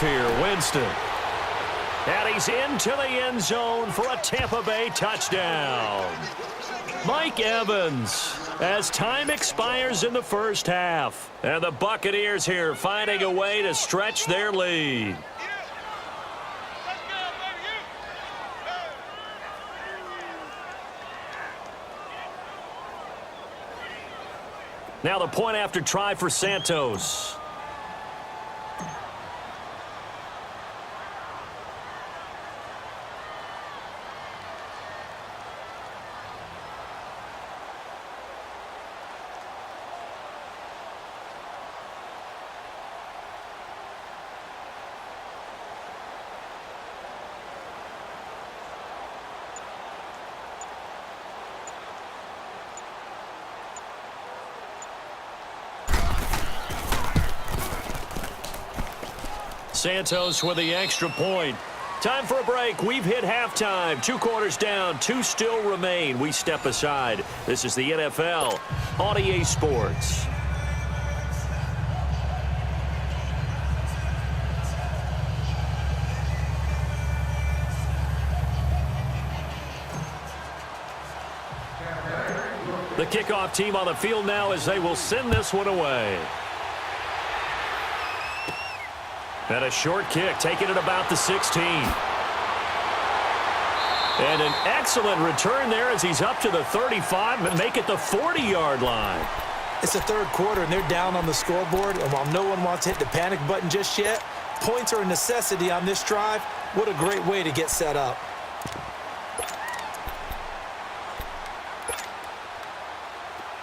off here. Winston. And he's into the end zone for a Tampa Bay touchdown. Mike Evans, as time expires in the first half. And the Buccaneers here finding a way to stretch their lead. Now the point after try for Santos. Santos with the extra point. Time for a break. We've hit halftime. 2 quarters down. 2 still remain. We step aside. This is the NFL on EA Sports. The kickoff team on the field now as they will send this one away. And a short kick, taking it about the 16. And an excellent return there as he's up to the 35 and make it the 40-yard line. It's the third quarter, and they're down on the scoreboard. And while no one wants to hit the panic button just yet, points are a necessity on this drive. What a great way to get set up.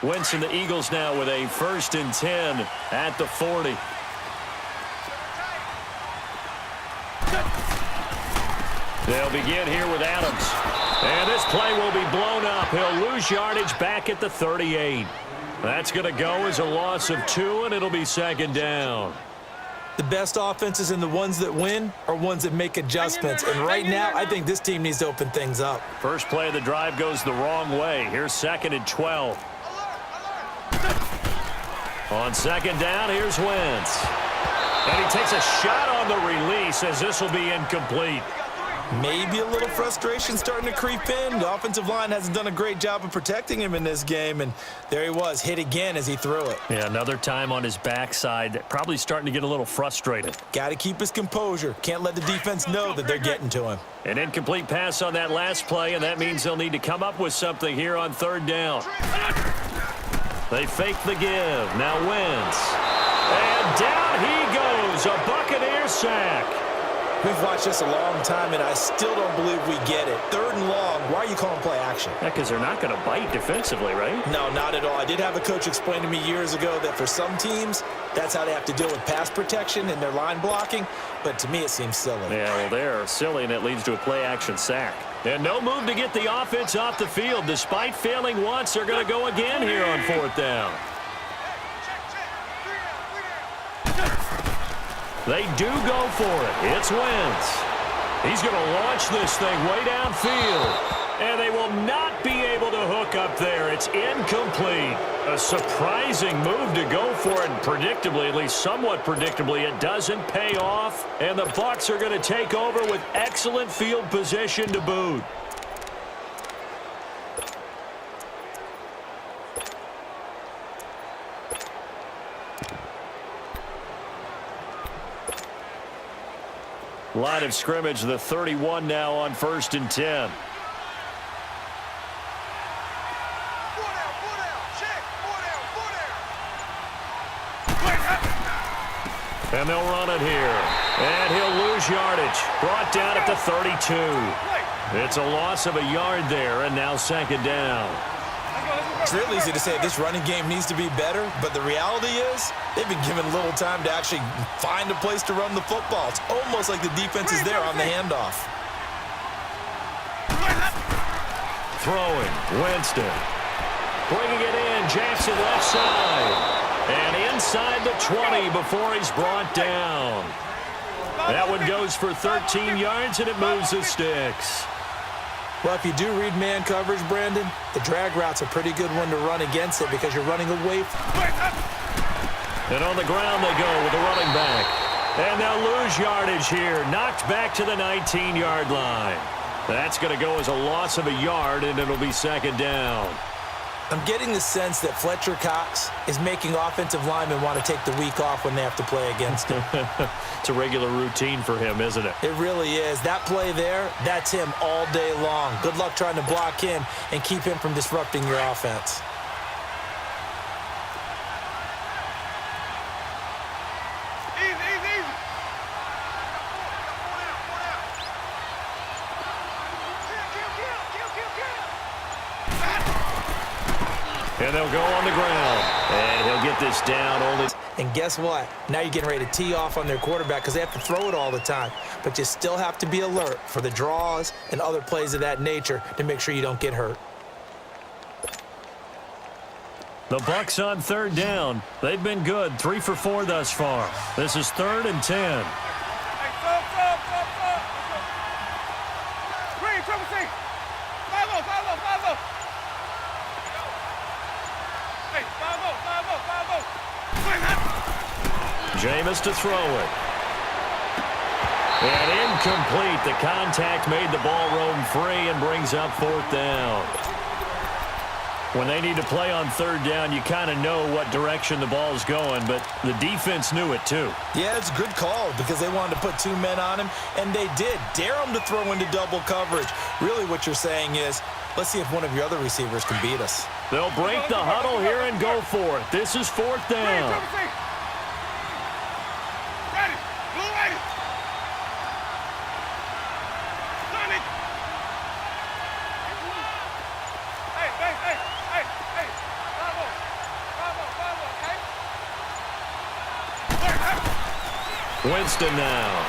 Winston, the Eagles now with a 1st and 10 at the 40. They'll begin here with Adams. And this play will be blown up. He'll lose yardage back at the 38. That's going to go as a loss of 2, and it'll be 2nd down. The best offenses and the ones that win are ones that make adjustments. And right now, I think this team needs to open things up. First play of the drive goes the wrong way. Here's 2nd and 12. On 2nd down, here's Wentz. And he takes a shot on the release as this will be incomplete. Maybe a little frustration starting to creep in. The offensive line hasn't done a great job of protecting him in this game, and there he was, hit again as he threw it. Yeah, another time on his backside, probably starting to get a little frustrated. Got to keep his composure. Can't let the defense know that they're getting to him. An incomplete pass on that last play, and that means they'll need to come up with something here on 3rd down. They fake the give. Now Wentz. And down he goes. A Buccaneer sack. We've watched this a long time, and I still don't believe we get it. 3rd and long. Why are you calling play action? Yeah, because they're not going to bite defensively, right? No, not at all. I did have a coach explain to me years ago that for some teams, that's how they have to deal with pass protection and their line blocking. But to me, it seems silly. Yeah, well, they're silly, and it leads to a play-action sack. And no move to get the offense off the field. Despite failing once, they're going to go again here on 4th down. They do go for it. It's Wentz. He's going to launch this thing way downfield. And they will not be able to hook up there. It's incomplete. A surprising move to go for it. And predictably, at least somewhat predictably, it doesn't pay off. And the Bucs are going to take over with excellent field position to boot. Line of scrimmage, the 31 now on 1st and 10. And they'll run it here. And he'll lose yardage. Brought down at the 32. It's a loss of a yard there, and now 2nd down. It's real easy to say this running game needs to be better, but the reality is they've been given little time to actually find a place to run the football. It's almost like the defense is there on the handoff. Throwing, Winston. Bringing it in, Jackson left side. And inside the 20 before he's brought down. That one goes for 13 yards, and it moves the sticks. Well, if you do read man coverage, Brandon, the drag route's a pretty good one to run against it because you're running away from it. And on the ground they go with the running back. And they'll lose yardage here. Knocked back to the 19-yard line. That's going to go as a loss of a yard, and it'll be second down. I'm getting the sense that Fletcher Cox is making offensive linemen want to take the week off when they have to play against him. It's a regular routine for him, isn't it? It really is. That play there, that's him all day long. Good luck trying to block him and keep him from disrupting your offense. And they'll go on the ground. And he'll get this down only. And guess what? Now you're getting ready to tee off on their quarterback because they have to throw it all the time. But you still have to be alert for the draws and other plays of that nature to make sure you don't get hurt. The Bucs on third down. They've been good. 3 for 4 thus far. This is 3rd and 10. Jameis to throw it. And incomplete. The contact made the ball roam free and brings up 4th down. When they need to play on 3rd down, you kind of know what direction the ball's going, but the defense knew it too. Yeah, it's a good call because they wanted to put 2 men on him, and they did. Dare him to throw into double coverage. Really what you're saying is, let's see if one of your other receivers can beat us. They'll break the huddle here and go for it. This is 4th down. Winston now.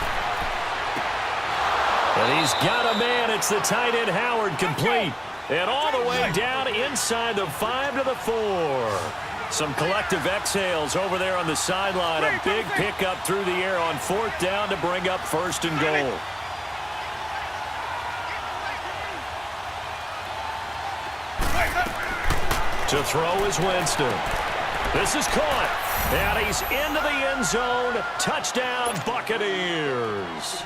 And he's got a man. It's the tight end Howard, complete. And all the way down inside the 5 to the 4. Some collective exhales over there on the sideline. A big pickup through the air on 4th down to bring up 1st and goal. To throw is Winston. This is caught. And he's into the end zone. Touchdown, Buccaneers.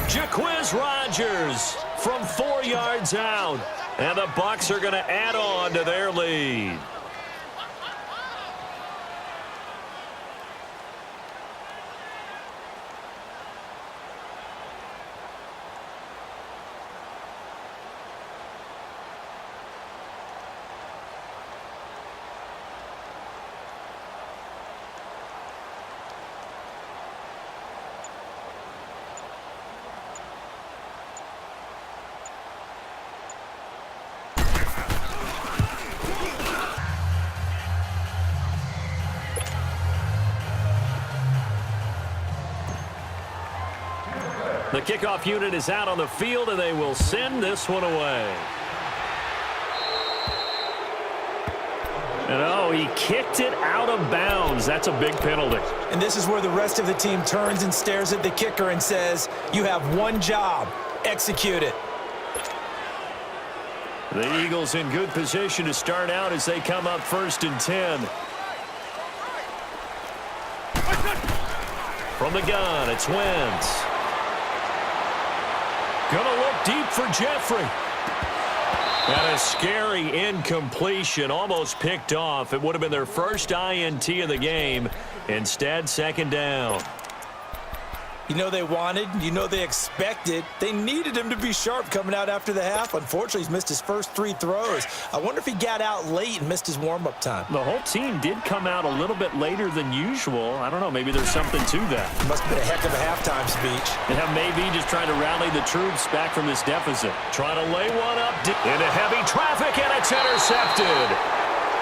Jaquiz Rodgers from 4 yards out. And the Bucs are going to add on to their lead. The kickoff unit is out on the field, and they will send this one away. And oh, he kicked it out of bounds. That's a big penalty. And this is where the rest of the team turns and stares at the kicker and says, you have one job. Execute it. The Eagles in good position to start out as they come up 1st and 10. From the gun, it's Wentz. Gonna look deep for Jeffrey. And a scary incompletion, almost picked off. It would have been their first INT of the game. Instead, 2nd down. You know they wanted, you know they expected. They needed him to be sharp coming out after the half. Unfortunately, he's missed his first 3 throws. I wonder if he got out late and missed his warm-up time. The whole team did come out a little bit later than usual. I don't know, maybe there's something to that. Must have been a heck of a halftime speech. Yeah, maybe just trying to rally the troops back from this deficit. Trying to lay one up into heavy traffic, and it's intercepted.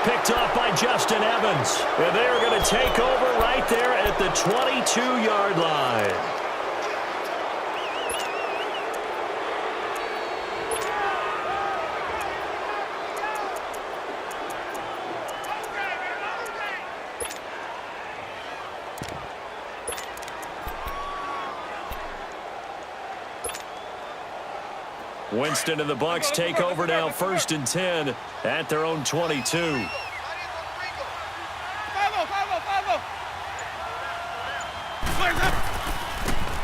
Picked off by Justin Evans. And they are going to take over right there at the 22-yard line. Winston and the Bucs take over now 1st and 10 at their own 22.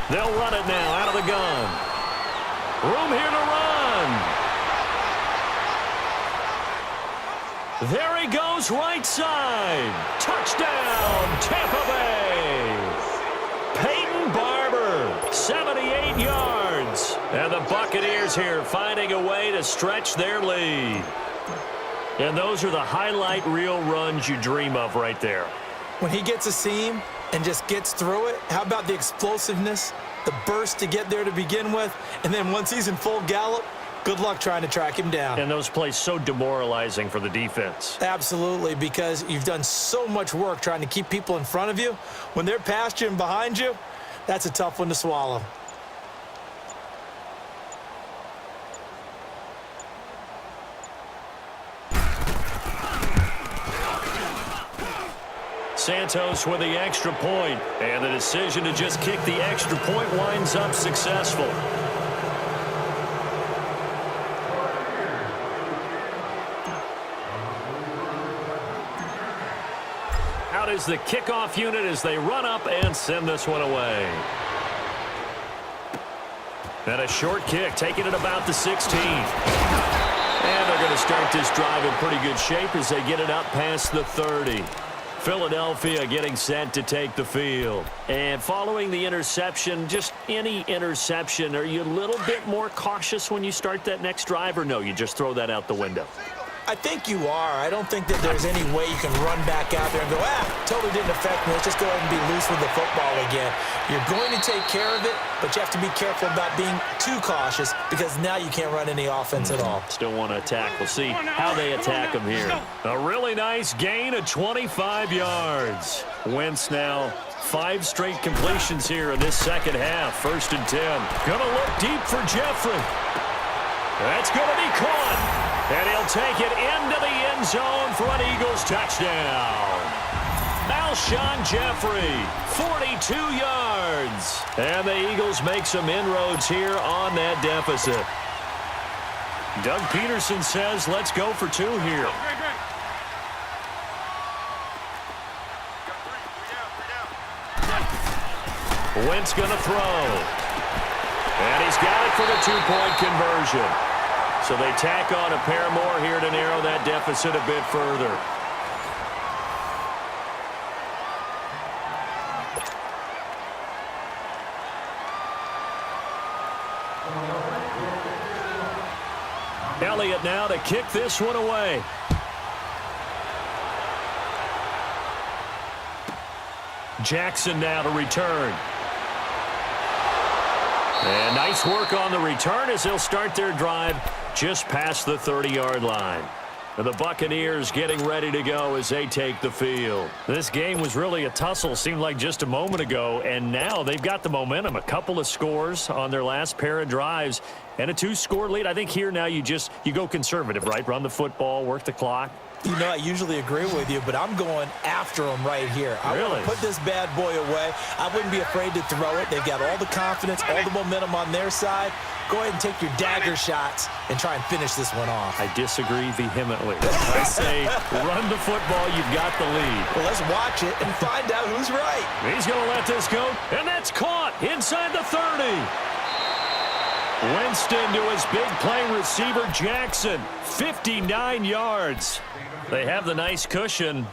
They'll run it now out of the gun. Room here to run. There he goes, right side. Touchdown, Tampa Bay. Peyton Barber, 78 yards. And the Buccaneers here finding a way to stretch their lead. And those are the highlight reel runs you dream of right there. When he gets a seam and just gets through it, how about the explosiveness, the burst to get there to begin with, and then once he's in full gallop, good luck trying to track him down. And those plays so demoralizing for the defense. Absolutely, because you've done so much work trying to keep people in front of you. When they're past you and behind you, that's a tough one to swallow. Santos with the extra point, and the decision to just kick the extra point winds up successful. Out is the kickoff unit as they run up and send this one away. And a short kick, taking it about the 16. And they're going to start this drive in pretty good shape as they get it up past the 30. Philadelphia getting set to take the field. And following the interception, just any interception, are you a little bit more cautious when you start that next drive, or no, you just throw that out the window? I think you are. I don't think that there's any way you can run back out there and go, totally didn't affect me. Let's just go ahead and be loose with the football again. You're going to take care of it, but you have to be careful about being too cautious because now you can't run any offense at all. Still want to attack. We'll see how they attack him here. A really nice gain of 25 yards. Wentz now 5 straight completions here in this second half. 1st and 10. Gonna look deep for Jeffrey. That's going to be caught. And he'll take it into the end zone for an Eagles touchdown. Alshon Jeffrey, 42 yards. And the Eagles make some inroads here on that deficit. Doug Peterson says, let's go for 2 here. Wentz going to throw. And he's got it for the 2-point conversion. So they tack on a pair more here to narrow that deficit a bit further. Elliott now to kick this one away. Jackson now to return. And nice work on the return as they'll start their drive just past the 30-yard line. And the Buccaneers getting ready to go as they take the field. This game was really a tussle, seemed like just a moment ago, and now they've got the momentum. A couple of scores on their last pair of drives and a 2-score lead. I think here now you go conservative, right? Run the football, work the clock. You know, I usually agree with you, but I'm going after them right here. I want to put this bad boy away. I wouldn't be afraid to throw it. They've got all the confidence, all the momentum on their side. Go ahead and take your dagger shots and try and finish this one off. I disagree vehemently. I say run the football, you've got the lead. Well, let's watch it and find out who's right. He's going to let this go, and that's caught inside the 30. Winston to his big play receiver, Jackson, 59 yards. They have the nice cushion.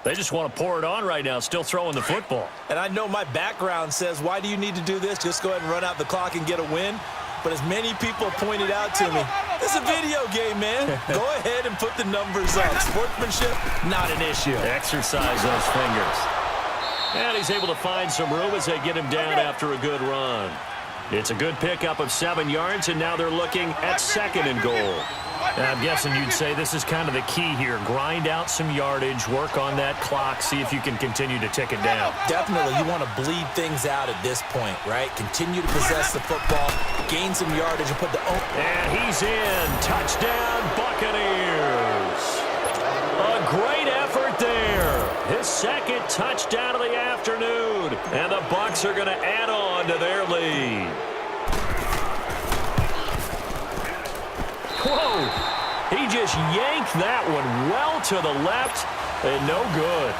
They just want to pour it on right now, still throwing the football. And I know my background says, why do you need to do this? Just go ahead and run out the clock and get a win. But as many people have pointed out to me, it's a video game, man. Go ahead and put the numbers up. Sportsmanship, not an issue. Exercise those fingers. And he's able to find some room as they get him down after a good run. It's a good pickup of 7 yards, and now they're looking at 2nd and goal. And I'm guessing you'd say this is kind of the key here. Grind out some yardage, work on that clock, see if you can continue to tick it down. Definitely. You want to bleed things out at this point, right? Continue to possess the football, gain some yardage, and put the... And he's in. Touchdown, Buccaneers. A great effort there. His 2nd touchdown of the afternoon. And the Bucs are going to add on to their lead. Whoa! He just yanked that one well to the left and no good.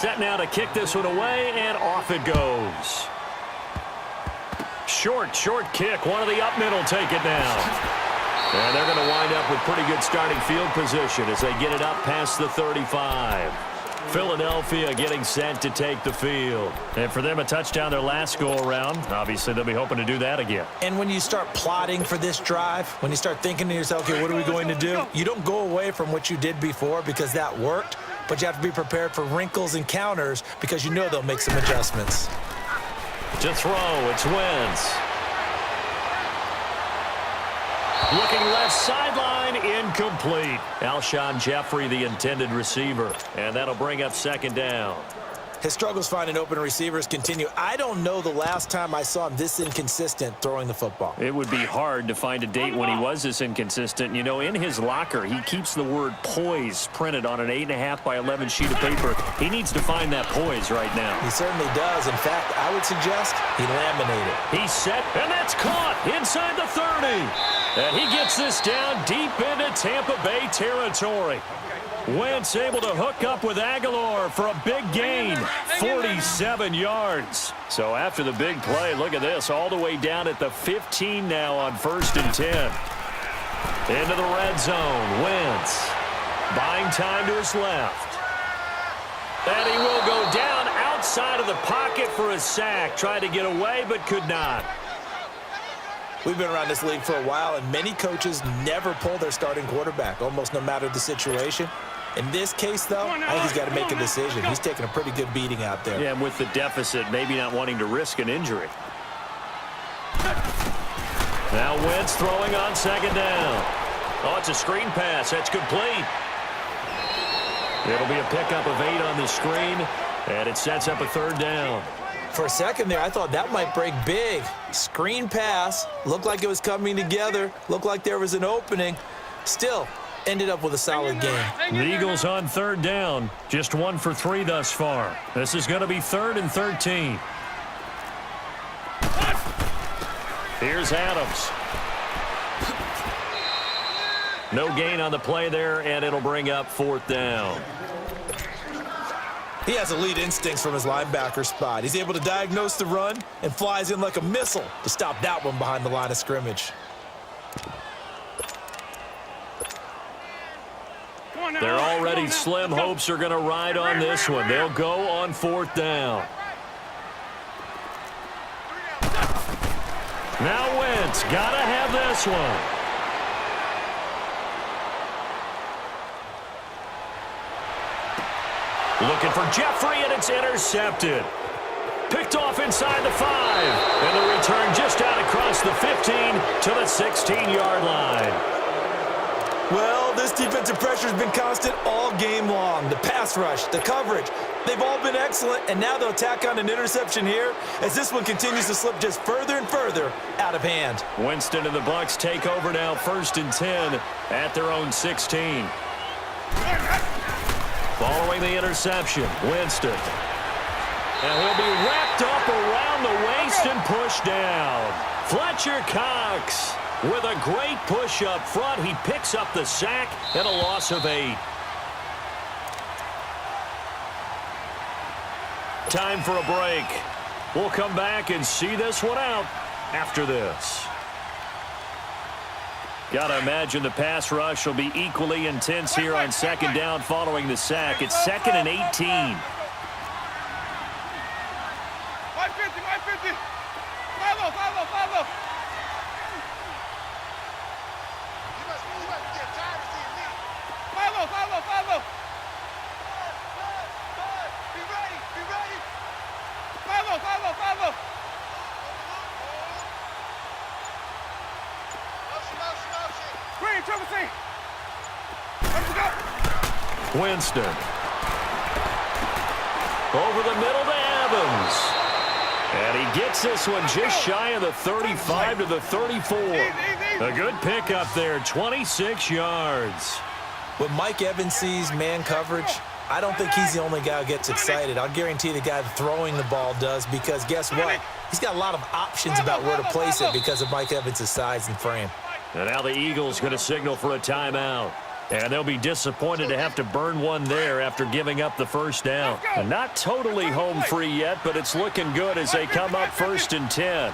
Set now to kick this one away, and off it goes. Short kick. One of the up middle take it now. And they're going to wind up with pretty good starting field position as they get it up past the 35. Philadelphia getting set to take the field. And for them, a touchdown their last go-around. Obviously, they'll be hoping to do that again. And when you start plotting for this drive, when you start thinking to yourself, okay, what are we going to do? You don't go away from what you did before because that worked, but you have to be prepared for wrinkles and counters because you know they'll make some adjustments. To throw, it's Wentz. Looking left sideline, incomplete. Alshon Jeffrey, the intended receiver. And that'll bring up second down. His struggles finding open receivers continue. I don't know the last time I saw him this inconsistent throwing the football. It would be hard to find a date when he was this inconsistent. You know, in his locker, he keeps the word poise printed on an 8.5 by 11 sheet of paper. He needs to find that poise right now. He certainly does. In fact, I would suggest he laminate it. He's set, and that's caught inside the 30. And he gets this down deep into Tampa Bay territory. Wentz able to hook up with Aguilar for a big gain, 47 yards. So after the big play, look at this, all the way down at the 15 now on 1st and 10. Into the red zone, Wentz buying time to his left. And he will go down outside of the pocket for a sack. Tried to get away, but could not. We've been around this league for a while, and many coaches never pull their starting quarterback, almost no matter the situation. In this case, though, I think he's got to make a decision. He's taking a pretty good beating out there. Yeah, and with the deficit, maybe not wanting to risk an injury. Now Wentz throwing on second down. Oh, it's a screen pass. That's complete. It'll be a pickup of 8 on the screen, and it sets up a third down. For a second there, I thought that might break big. Screen pass. Looked like it was coming together. Looked like there was an opening. Still, ended up with a solid game. The Eagles on third down. Just 1 for 3 thus far. This is going to be 3rd and 13. Here's Adams. No gain on the play there, and it'll bring up 4th down. He has elite instincts from his linebacker spot. He's able to diagnose the run and flies in like a missile to stop that one behind the line of scrimmage. Their already slim hopes are going to ride on this one. They'll go on 4th down. Now Wentz, got to have this one. Looking for Jeffrey, and it's intercepted. Picked off inside the 5. And the return just out across the 15 to the 16-yard line. Well, this defensive pressure has been constant all game long. The pass rush, the coverage, they've all been excellent, and now they'll tack on an interception here as this one continues to slip just further and further out of hand. Winston and the Bucs take over now, 1st and 10 at their own 16. Following the interception, Winston. And he'll be wrapped up around the waist and pushed down. Fletcher Cox with a great push up front. He picks up the sack and a loss of 8. Time for a break. We'll come back and see this one out after this. Gotta imagine the pass rush will be equally intense here on second down following the sack. It's 2nd and 18. 550, 550. Follow. Follow. Be ready. Follow. Green, triple C. Let's go. Winston. Over the middle to Evans. And he gets this one just shy of the 35 to the 34. A good pickup there, 26 yards. When Mike Evans sees man coverage, I don't think he's the only guy who gets excited. I'll guarantee the guy throwing the ball does, because guess what? He's got a lot of options about where to place it because of Mike Evans' size and frame. And now the Eagles going to signal for a timeout. And they'll be disappointed to have to burn one there after giving up the first down. And not totally home free yet, but it's looking good as they come up 1st and 10.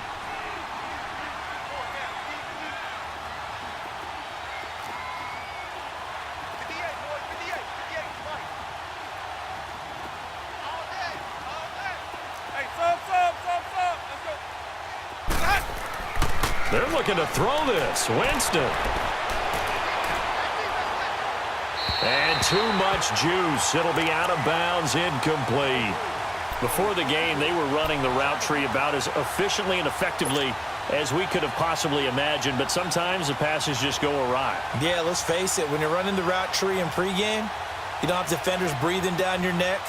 They're looking to throw this. Winston. And too much juice. It'll be out of bounds, incomplete. Before the game, they were running the route tree about as efficiently and effectively as we could have possibly imagined, but sometimes the passes just go awry. Yeah, let's face it. When you're running the route tree in pregame, you don't have defenders breathing down your neck.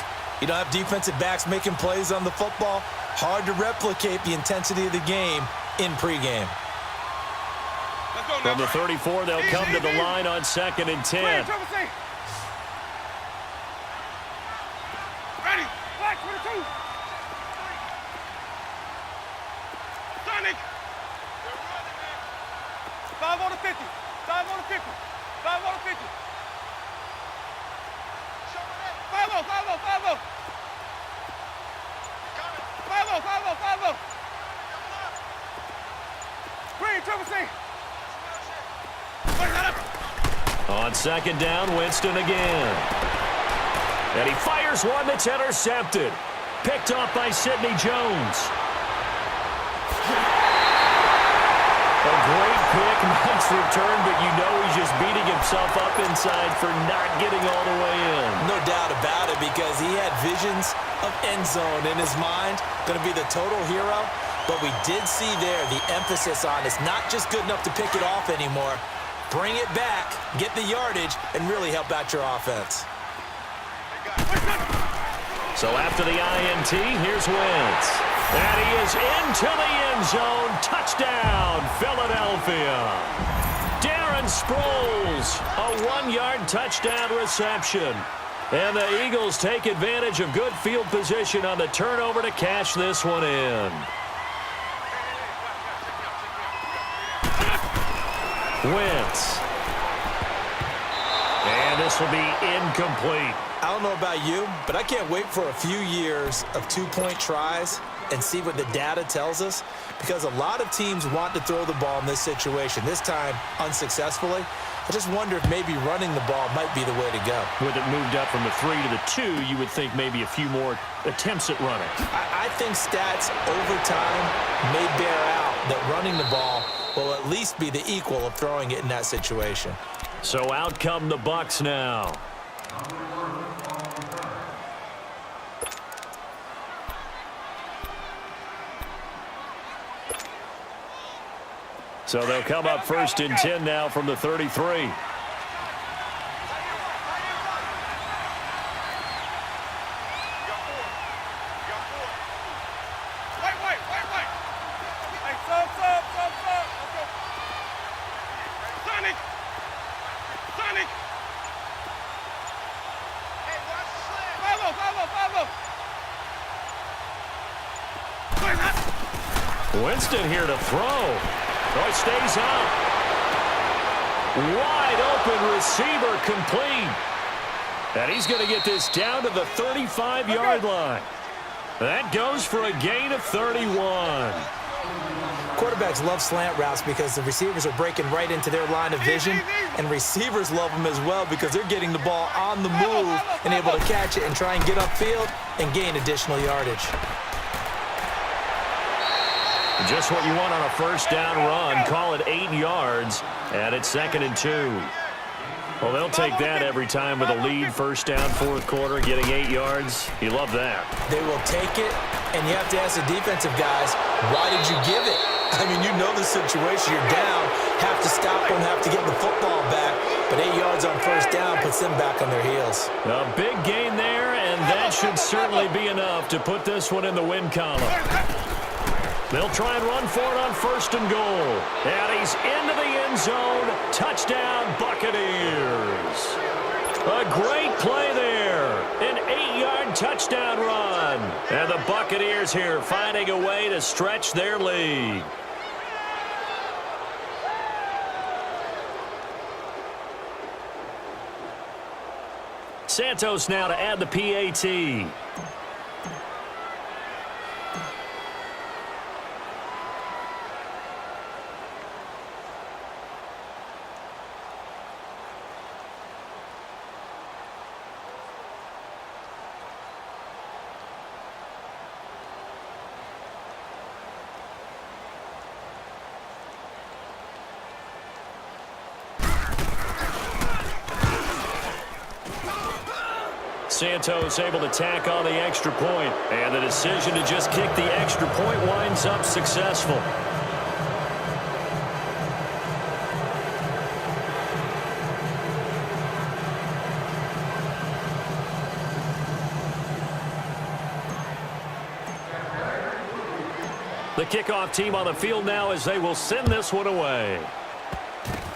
You don't have defensive backs making plays on the football. Hard to replicate the intensity of the game in pregame. From the 34, they'll come to the line on 2nd and 10. Ready. Black 22. Sonic. 5 on the 50. 5 on the 50. 5 on the 50. 5-0, 5-0, 5-0. 5-0, 5-0, 5-0. Green, triple C. On 2nd down, Winston again. And he fires one that's intercepted. Picked off by Sidney Jones. A great pick, nice return, but you know he's just beating himself up inside for not getting all the way in. No doubt about it, because he had visions of end zone in his mind. Going to be the total hero. But we did see there the emphasis on it's not just good enough to pick it off anymore. Bring it back, get the yardage, and really help out your offense. So after the INT, here's Wentz. And he is into the end zone. Touchdown, Philadelphia. Darren Sproles, a 1-yard touchdown reception. And the Eagles take advantage of good field position on the turnover to cash this one in. Wentz. And this will be incomplete. I don't know about you, but I can't wait for a few years of 2-point tries and see what the data tells us, because a lot of teams want to throw the ball in this situation, this time unsuccessfully. I just wonder if maybe running the ball might be the way to go. With it moved up from the 3 to the 2, you would think maybe a few more attempts at running. I think stats over time may bear out that running the ball will at least be the equal of throwing it in that situation. So out come the Bucs now. So they'll come up 1st and 10 now from the 33. Winston here to throw. Oh, he stays out. Wide open receiver complete. And he's going to get this down to the 35-yard line. That goes for a gain of 31. Quarterbacks love slant routes because the receivers are breaking right into their line of vision, and receivers love them as well because they're getting the ball on the move and able to catch it and try and get upfield and gain additional yardage. Just what you want on a 1st down run. Call it 8 yards, and it's 2nd and 2. Well, they'll take that every time with a lead. 1st down, 4th quarter, getting 8 yards. You love that. They will take it, and you have to ask the defensive guys, why did you give it? I mean, you know the situation. You're down, have to stop them, have to get the football back, but 8 yards on 1st down puts them back on their heels. A big gain there, and that should certainly be enough to put this one in the win column. They'll try and run for it on 1st and goal. And he's into the end zone. Touchdown, Buccaneers. A great play there. An 8-yard touchdown run. And the Buccaneers here finding a way to stretch their lead. Santos now to add the PAT. Santos able to tack on the extra point, and the decision to just kick the extra point winds up successful. The kickoff team on the field now as they will send this one away.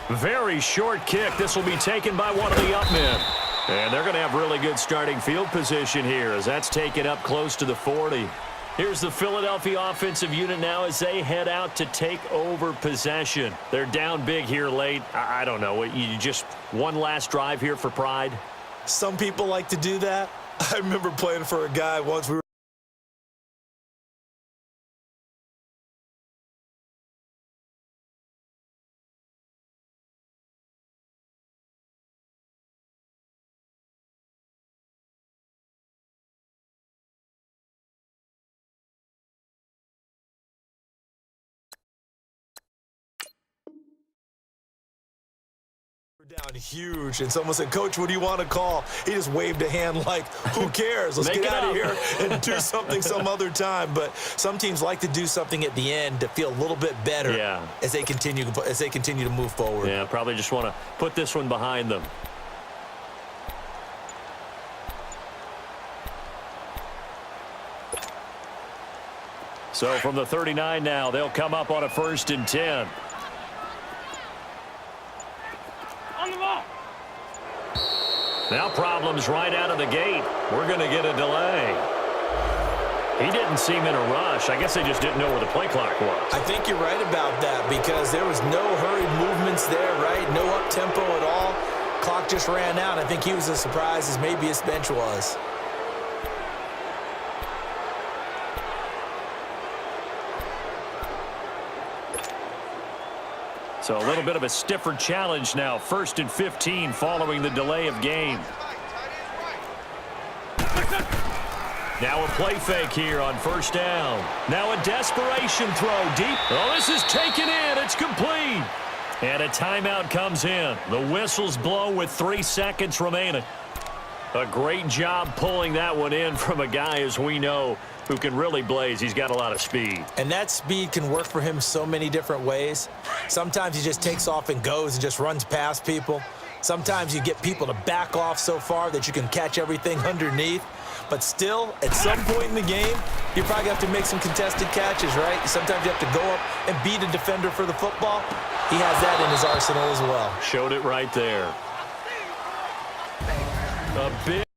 Very short kick. This will be taken by one of the up men. And they're going to have really good starting field position here as that's taken up close to the 40. Here's the Philadelphia offensive unit now as they head out to take over possession. They're down big here late. I don't know. You just one last drive here for pride? Some people like to do that. I remember playing for a guy once. We were down huge, and someone said, "Coach, what do you want to call?" He just waved a hand like, who cares? Let's get out of here and do something some other time. But some teams like to do something at the end to feel a little bit better as they continue to move forward. Yeah, probably just want to put this one behind them. So from the 39 now, they'll come up on a 1st and 10. Now problems right out of the gate. We're going to get a delay. He didn't seem in a rush. I guess they just didn't know where the play clock was. I think you're right about that because there was no hurried movements there, right? No up-tempo at all. Clock just ran out. I think he was as surprised as maybe his bench was. So a little bit of a stiffer challenge now. 1st and 15 following the delay of game. Now a play fake here on 1st down. Now a desperation throw deep. Oh, this is taken in. It's complete. And a timeout comes in. The whistles blow with 3 seconds remaining. A great job pulling that one in from a guy, as we know, who can really blaze. He's got a lot of speed. And that speed can work for him so many different ways. Sometimes he just takes off and goes and just runs past people. Sometimes you get people to back off so far that you can catch everything underneath. But still, at some point in the game, you probably have to make some contested catches, right? Sometimes you have to go up and beat a defender for the football. He has that in his arsenal as well. Showed it right there. A big